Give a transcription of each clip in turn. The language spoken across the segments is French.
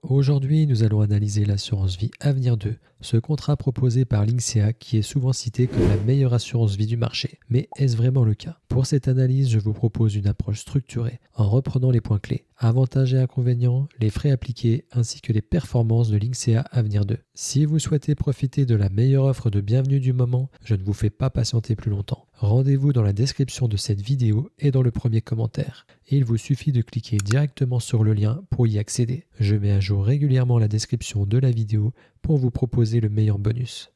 Aujourd'hui, nous allons analyser l'assurance vie Avenir 2, ce contrat proposé par l'INSEA qui est souvent cité comme la meilleure assurance vie du marché. Mais est-ce vraiment le cas? Pour cette analyse, je vous propose une approche structurée en reprenant les points clés, avantages et inconvénients, les frais appliqués ainsi que les performances de l'INSEA Avenir 2. Si vous souhaitez profiter de la meilleure offre de bienvenue du moment, je ne vous fais pas patienter plus longtemps. Rendez-vous dans la description de cette vidéo et dans le premier commentaire. Il vous suffit de cliquer directement sur le lien pour y accéder. Je mets à jour régulièrement la description de la vidéo pour vous proposer le meilleur bonus.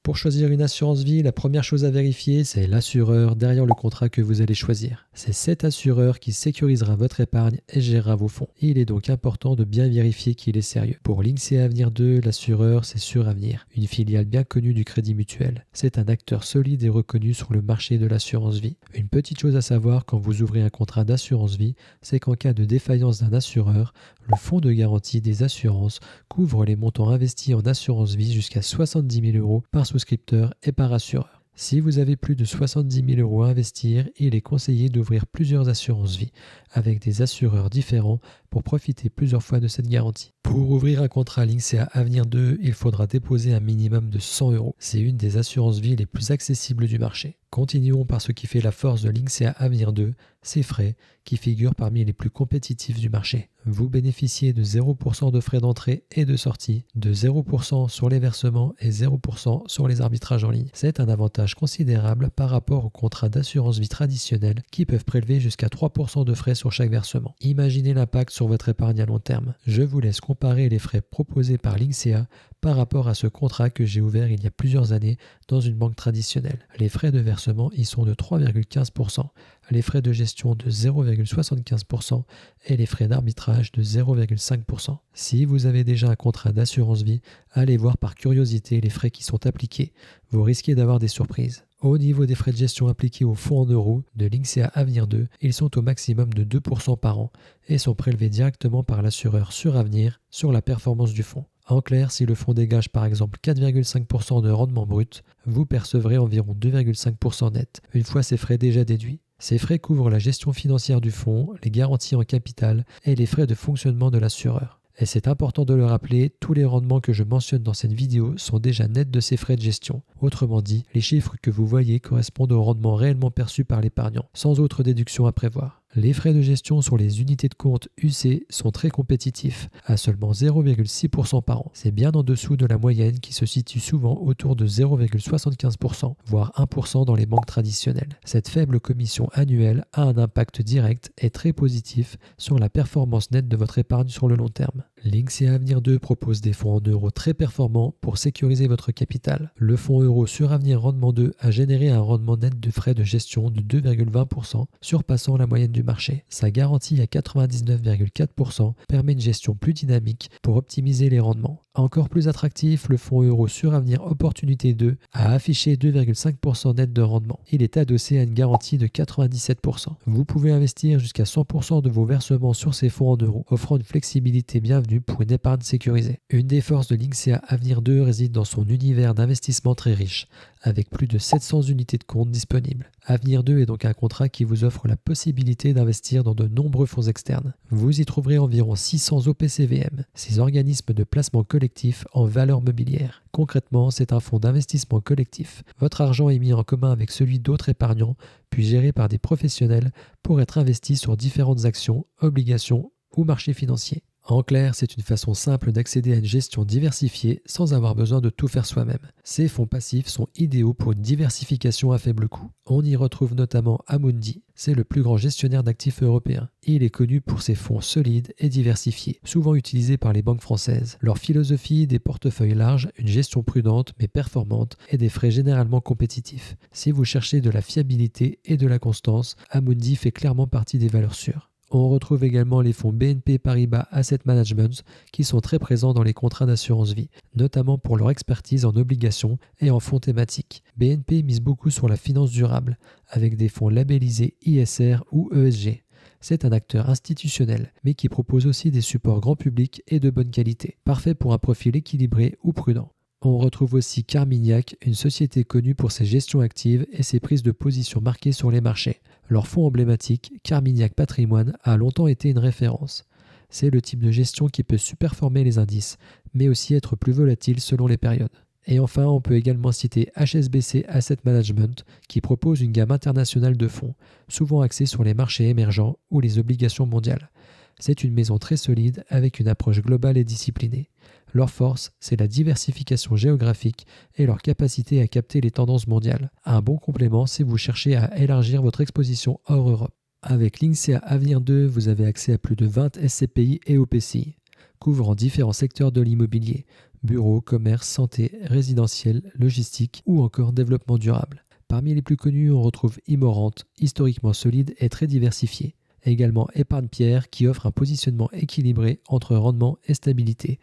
Pour choisir une assurance vie, la première chose à vérifier, c'est l'assureur derrière le contrat que vous allez choisir. C'est cet assureur qui sécurisera votre épargne et gérera vos fonds. Il est donc important de bien vérifier qu'il est sérieux. Pour l'INSEA Avenir 2, l'assureur, c'est Suravenir, une filiale bien connue du Crédit Mutuel. C'est un acteur solide et reconnu sur le marché de l'assurance vie. Une petite chose à savoir quand vous ouvrez un contrat d'assurance vie, c'est qu'en cas de défaillance d'un assureur, le fonds de garantie des assurances couvre les montants investis en assurance vie jusqu'à 70 000 € par souscripteur et par assureur. Si vous avez plus de 70 000 € à investir, il est conseillé d'ouvrir plusieurs assurances vie avec des assureurs différents pour profiter plusieurs fois de cette garantie. Pour ouvrir un contrat l'INSEA Avenir 2, il faudra déposer un minimum de 100 €. C'est une des assurances vie les plus accessibles du marché. Continuons par ce qui fait la force de l'INSEA Avenir 2, ses frais, qui figurent parmi les plus compétitifs du marché. Vous bénéficiez de 0% de frais d'entrée et de sortie, de 0% sur les versements et 0% sur les arbitrages en ligne. C'est un avantage considérable par rapport aux contrats d'assurance vie traditionnels qui peuvent prélever jusqu'à 3% de frais sur chaque versement. Imaginez l'impact sur votre épargne à long terme. Je vous laisse comparer les frais proposés par l'INSEA par rapport à ce contrat que j'ai ouvert il y a plusieurs années dans une banque traditionnelle. Les frais de versement y sont de 3,15%, les frais de gestion de 0,75% et les frais d'arbitrage de 0,5%. Si vous avez déjà un contrat d'assurance vie, allez voir par curiosité les frais qui sont appliqués. Vous risquez d'avoir des surprises. Au niveau des frais de gestion appliqués aux fonds en euros de l'INSEA Avenir 2, ils sont au maximum de 2% par an et sont prélevés directement par l'assureur Suravenir sur la performance du fonds. En clair, si le fonds dégage par exemple 4,5% de rendement brut, vous percevrez environ 2,5% net, une fois ces frais déjà déduits. Ces frais couvrent la gestion financière du fonds, les garanties en capital et les frais de fonctionnement de l'assureur. Et c'est important de le rappeler, tous les rendements que je mentionne dans cette vidéo sont déjà nets de ces frais de gestion. Autrement dit, les chiffres que vous voyez correspondent aux rendements réellement perçus par l'épargnant, sans autre déduction à prévoir. Les frais de gestion sur les unités de compte UC sont très compétitifs, à seulement 0,6% par an. C'est bien en dessous de la moyenne qui se situe souvent autour de 0,75%, voire 1% dans les banques traditionnelles. Cette faible commission annuelle a un impact direct et très positif sur la performance nette de votre épargne sur le long terme. L'INSEA Avenir 2 propose des fonds en euros très performants pour sécuriser votre capital. Le fonds euro Suravenir Rendement 2 a généré un rendement net de frais de gestion de 2,20%, surpassant la moyenne du marché. Sa garantie à 99,4% permet une gestion plus dynamique pour optimiser les rendements. Encore plus attractif, le fonds euro Suravenir Opportunité 2 a affiché 2,5% net de rendement. Il est adossé à une garantie de 97%. Vous pouvez investir jusqu'à 100% de vos versements sur ces fonds en euros, offrant une flexibilité bienvenue pour une épargne sécurisée. Une des forces de l'INSEA Avenir 2 réside dans son univers d'investissement très riche, avec plus de 700 unités de compte disponibles. Avenir 2 est donc un contrat qui vous offre la possibilité d'investir dans de nombreux fonds externes. Vous y trouverez environ 600 OPCVM, ces organismes de placement collectif en valeurs mobilières. Concrètement, c'est un fonds d'investissement collectif. Votre argent est mis en commun avec celui d'autres épargnants, puis géré par des professionnels pour être investi sur différentes actions, obligations ou marchés financiers. En clair, c'est une façon simple d'accéder à une gestion diversifiée sans avoir besoin de tout faire soi-même. Ces fonds passifs sont idéaux pour une diversification à faible coût. On y retrouve notamment Amundi, c'est le plus grand gestionnaire d'actifs européen. Il est connu pour ses fonds solides et diversifiés, souvent utilisés par les banques françaises. Leur philosophie, des portefeuilles larges, une gestion prudente mais performante et des frais généralement compétitifs. Si vous cherchez de la fiabilité et de la constance, Amundi fait clairement partie des valeurs sûres. On retrouve également les fonds BNP Paribas Asset Management qui sont très présents dans les contrats d'assurance vie, notamment pour leur expertise en obligations et en fonds thématiques. BNP mise beaucoup sur la finance durable, avec des fonds labellisés ISR ou ESG. C'est un acteur institutionnel, mais qui propose aussi des supports grand public et de bonne qualité, parfait pour un profil équilibré ou prudent. On retrouve aussi Carmignac, une société connue pour ses gestions actives et ses prises de position marquées sur les marchés. Leur fonds emblématique, Carmignac Patrimoine, a longtemps été une référence. C'est le type de gestion qui peut superformer les indices, mais aussi être plus volatile selon les périodes. Et enfin, on peut également citer HSBC Asset Management, qui propose une gamme internationale de fonds, souvent axée sur les marchés émergents ou les obligations mondiales. C'est une maison très solide avec une approche globale et disciplinée. Leur force, c'est la diversification géographique et leur capacité à capter les tendances mondiales. Un bon complément si vous cherchez à élargir votre exposition hors Europe. Avec l'INSEA Avenir 2, vous avez accès à plus de 20 SCPI et OPCI, couvrant différents secteurs de l'immobilier, bureaux, commerce, santé, résidentiel, logistique ou encore développement durable. Parmi les plus connus, on retrouve Immorente, historiquement solide et très diversifié. Également Épargne Pierre qui offre un positionnement équilibré entre rendement et stabilité.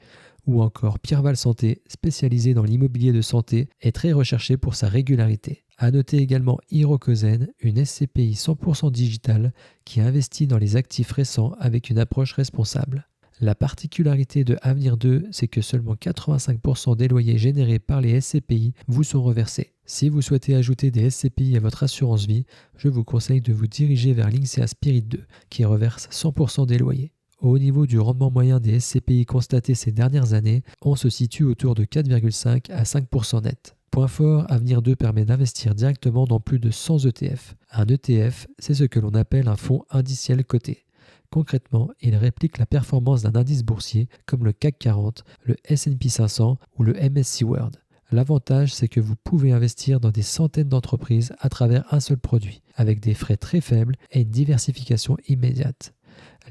Ou encore Pierreval Santé, spécialisé dans l'immobilier de santé et très recherché pour sa régularité. À noter également Hirokozen, une SCPI 100% digitale qui investit dans les actifs récents avec une approche responsable. La particularité de Avenir 2, c'est que seulement 85% des loyers générés par les SCPI vous sont reversés. Si vous souhaitez ajouter des SCPI à votre assurance vie, je vous conseille de vous diriger vers l'INSEA Spirit 2, qui reverse 100% des loyers. Au niveau du rendement moyen des SCPI constatés ces dernières années, on se situe autour de 4,5 à 5% net. Point fort, Avenir 2 permet d'investir directement dans plus de 100 ETF. Un ETF, c'est ce que l'on appelle un fonds indiciel coté. Concrètement, il réplique la performance d'un indice boursier comme le CAC 40, le S&P 500 ou le MSCI World. L'avantage, c'est que vous pouvez investir dans des centaines d'entreprises à travers un seul produit, avec des frais très faibles et une diversification immédiate.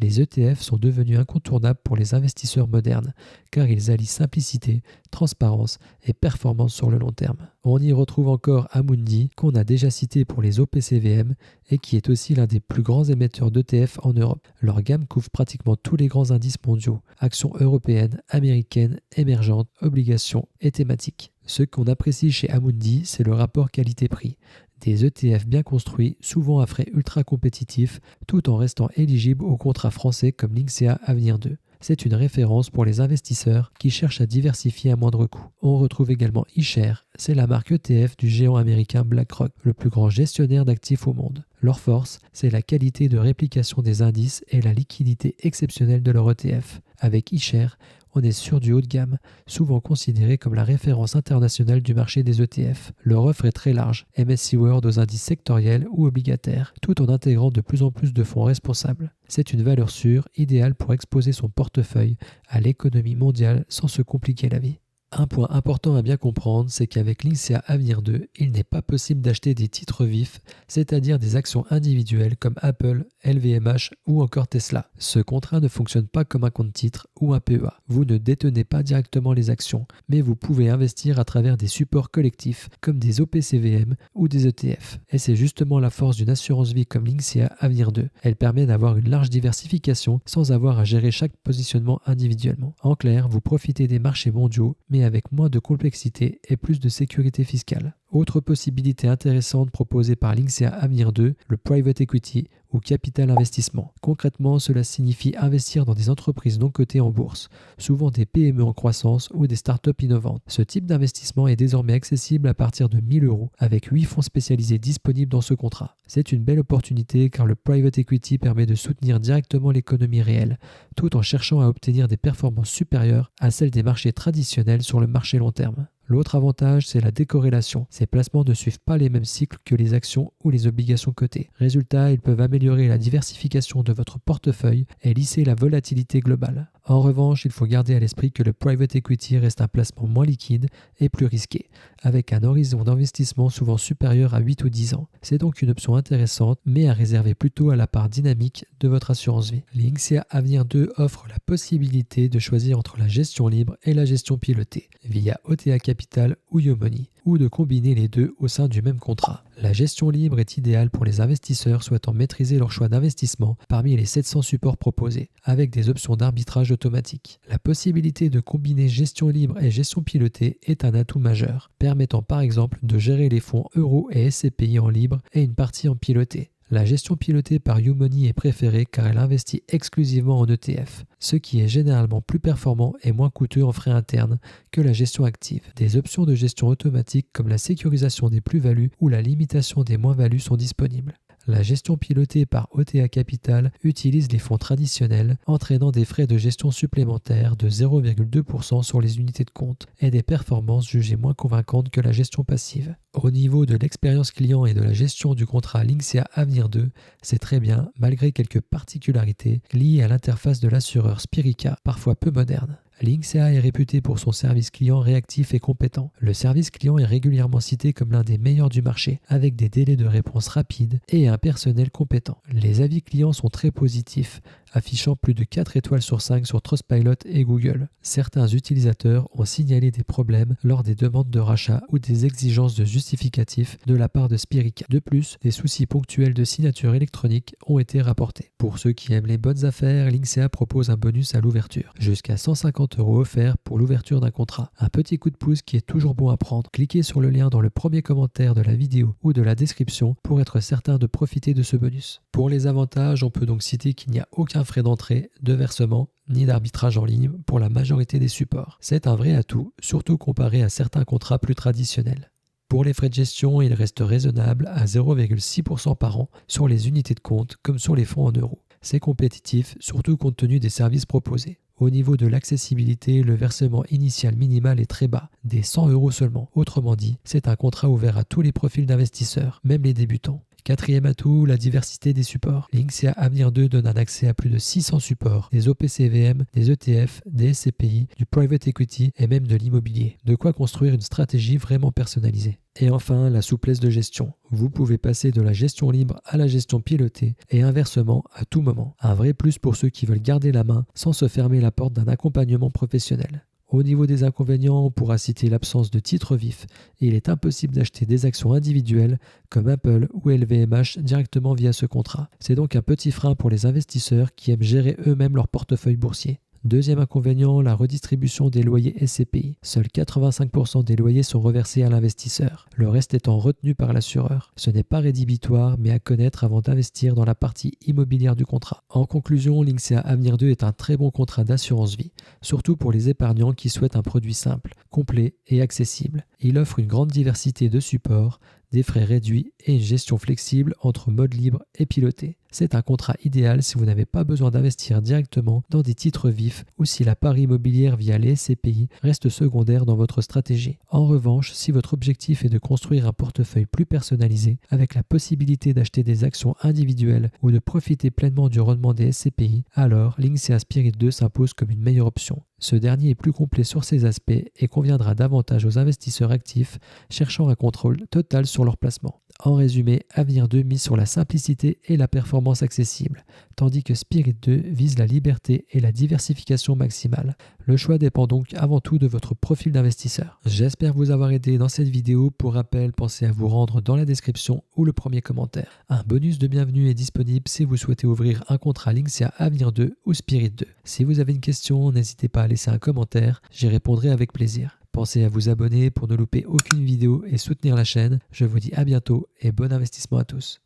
Les ETF sont devenus incontournables pour les investisseurs modernes, car ils allient simplicité, transparence et performance sur le long terme. On y retrouve encore Amundi, qu'on a déjà cité pour les OPCVM et qui est aussi l'un des plus grands émetteurs d'ETF en Europe. Leur gamme couvre pratiquement tous les grands indices mondiaux, actions européennes, américaines, émergentes, obligations et thématiques. Ce qu'on apprécie chez Amundi, c'est le rapport qualité-prix. Des ETF bien construits, souvent à frais ultra compétitifs, tout en restant éligibles aux contrats français comme l'INSEA Avenir 2. C'est une référence pour les investisseurs qui cherchent à diversifier à moindre coût. On retrouve également iShares, c'est la marque ETF du géant américain BlackRock, le plus grand gestionnaire d'actifs au monde. Leur force, c'est la qualité de réplication des indices et la liquidité exceptionnelle de leur ETF. Avec iShares, on est sur du haut de gamme, souvent considéré comme la référence internationale du marché des ETF. Leur offre est très large, MSCI World aux indices sectoriels ou obligataires, tout en intégrant de plus en plus de fonds responsables. C'est une valeur sûre, idéale pour exposer son portefeuille à l'économie mondiale sans se compliquer la vie. Un point important à bien comprendre, c'est qu'avec l'INSEA Avenir 2, il n'est pas possible d'acheter des titres vifs, c'est-à-dire des actions individuelles comme Apple, LVMH ou encore Tesla. Ce contrat ne fonctionne pas comme un compte titre ou un PEA. Vous ne détenez pas directement les actions, mais vous pouvez investir à travers des supports collectifs comme des OPCVM ou des ETF. Et c'est justement la force d'une assurance vie comme l'INSEA Avenir 2. Elle permet d'avoir une large diversification sans avoir à gérer chaque positionnement individuellement. En clair, vous profitez des marchés mondiaux, mais avec moins de complexité et plus de sécurité fiscale. Autre possibilité intéressante proposée par l'INSEA Avenir 2, le private equity ou capital investissement. Concrètement, cela signifie investir dans des entreprises non cotées en bourse, souvent des PME en croissance ou des startups innovantes. Ce type d'investissement est désormais accessible à partir de 1 000 € avec 8 fonds spécialisés disponibles dans ce contrat. C'est une belle opportunité car le private equity permet de soutenir directement l'économie réelle, tout en cherchant à obtenir des performances supérieures à celles des marchés traditionnels sur le marché long terme. L'autre avantage, c'est la décorrélation. Ces placements ne suivent pas les mêmes cycles que les actions ou les obligations cotées. Résultat, ils peuvent améliorer la diversification de votre portefeuille et lisser la volatilité globale. En revanche, il faut garder à l'esprit que le private equity reste un placement moins liquide et plus risqué, avec un horizon d'investissement souvent supérieur à 8 ou 10 ans. C'est donc une option intéressante, mais à réserver plutôt à la part dynamique de votre assurance vie. L'INSEA Avenir 2 offre la possibilité de choisir entre la gestion libre et la gestion pilotée, via OTA Capital ou Yomoni, ou de combiner les deux au sein du même contrat. La gestion libre est idéale pour les investisseurs souhaitant maîtriser leur choix d'investissement parmi les 700 supports proposés, avec des options d'arbitrage automatique. La possibilité de combiner gestion libre et gestion pilotée est un atout majeur, permettant par exemple de gérer les fonds euros et SCPI en libre et une partie en piloté. La gestion pilotée par Yomoni est préférée car elle investit exclusivement en ETF, ce qui est généralement plus performant et moins coûteux en frais internes que la gestion active. Des options de gestion automatique comme la sécurisation des plus-values ou la limitation des moins-values sont disponibles. La gestion pilotée par OTA Capital utilise les fonds traditionnels, entraînant des frais de gestion supplémentaires de 0,2% sur les unités de compte et des performances jugées moins convaincantes que la gestion passive. Au niveau de l'expérience client et de la gestion du contrat Linksea Avenir 2, c'est très bien malgré quelques particularités liées à l'interface de l'assureur Spirica, parfois peu moderne. Linksea est réputé pour son service client réactif et compétent. Le service client est régulièrement cité comme l'un des meilleurs du marché, avec des délais de réponse rapides et un personnel compétent. Les avis clients sont très positifs, affichant plus de 4 étoiles sur 5 sur Trustpilot et Google. Certains utilisateurs ont signalé des problèmes lors des demandes de rachat ou des exigences de justificatifs de la part de Spirica. De plus, des soucis ponctuels de signature électronique ont été rapportés. Pour ceux qui aiment les bonnes affaires, Linksea propose un bonus à l'ouverture, jusqu'à 150 € offerts pour l'ouverture d'un contrat. Un petit coup de pouce qui est toujours bon à prendre. Cliquez sur le lien dans le premier commentaire de la vidéo ou de la description pour être certain de profiter de ce bonus. Pour les avantages, on peut donc citer qu'il n'y a aucun frais d'entrée, de versement, ni d'arbitrage en ligne pour la majorité des supports. C'est un vrai atout, surtout comparé à certains contrats plus traditionnels. Pour les frais de gestion, ils restent raisonnables à 0,6% par an sur les unités de compte comme sur les fonds en euros. C'est compétitif, surtout compte tenu des services proposés. Au niveau de l'accessibilité, le versement initial minimal est très bas, des 100 € seulement. Autrement dit, c'est un contrat ouvert à tous les profils d'investisseurs, même les débutants. Quatrième atout, la diversité des supports. Linksea Avenir 2 donne un accès à plus de 600 supports, des OPCVM, des ETF, des SCPI, du private equity et même de l'immobilier. De quoi construire une stratégie vraiment personnalisée. Et enfin, la souplesse de gestion. Vous pouvez passer de la gestion libre à la gestion pilotée et inversement à tout moment. Un vrai plus pour ceux qui veulent garder la main sans se fermer la porte d'un accompagnement professionnel. Au niveau des inconvénients, on pourra citer l'absence de titres vifs et il est impossible d'acheter des actions individuelles comme Apple ou LVMH directement via ce contrat. C'est donc un petit frein pour les investisseurs qui aiment gérer eux-mêmes leur portefeuille boursier. Deuxième inconvénient, la redistribution des loyers SCPI. Seuls 85% des loyers sont reversés à l'investisseur, le reste étant retenu par l'assureur. Ce n'est pas rédhibitoire, mais à connaître avant d'investir dans la partie immobilière du contrat. En conclusion, Linksea Avenir 2 est un très bon contrat d'assurance vie, surtout pour les épargnants qui souhaitent un produit simple, complet et accessible. Il offre une grande diversité de supports, des frais réduits et une gestion flexible entre mode libre et piloté. C'est un contrat idéal si vous n'avez pas besoin d'investir directement dans des titres vifs ou si la part immobilière via les SCPI reste secondaire dans votre stratégie. En revanche, si votre objectif est de construire un portefeuille plus personnalisé avec la possibilité d'acheter des actions individuelles ou de profiter pleinement du rendement des SCPI, alors Linksea Spirit 2 s'impose comme une meilleure option. Ce dernier est plus complet sur ces aspects et conviendra davantage aux investisseurs actifs cherchant un contrôle total sur leur placement. En résumé, Avenir 2 mise sur la simplicité et la performance accessible, tandis que Spirit 2 vise la liberté et la diversification maximale. Le choix dépend donc avant tout de votre profil d'investisseur. J'espère vous avoir aidé dans cette vidéo. Pour rappel, pensez à vous rendre dans la description ou le premier commentaire. Un bonus de bienvenue est disponible si vous souhaitez ouvrir un contrat Linksea Avenir 2 ou Spirit 2. Si vous avez une question, n'hésitez pas à laisser un commentaire, j'y répondrai avec plaisir. Pensez à vous abonner pour ne louper aucune vidéo et soutenir la chaîne. Je vous dis à bientôt et bon investissement à tous.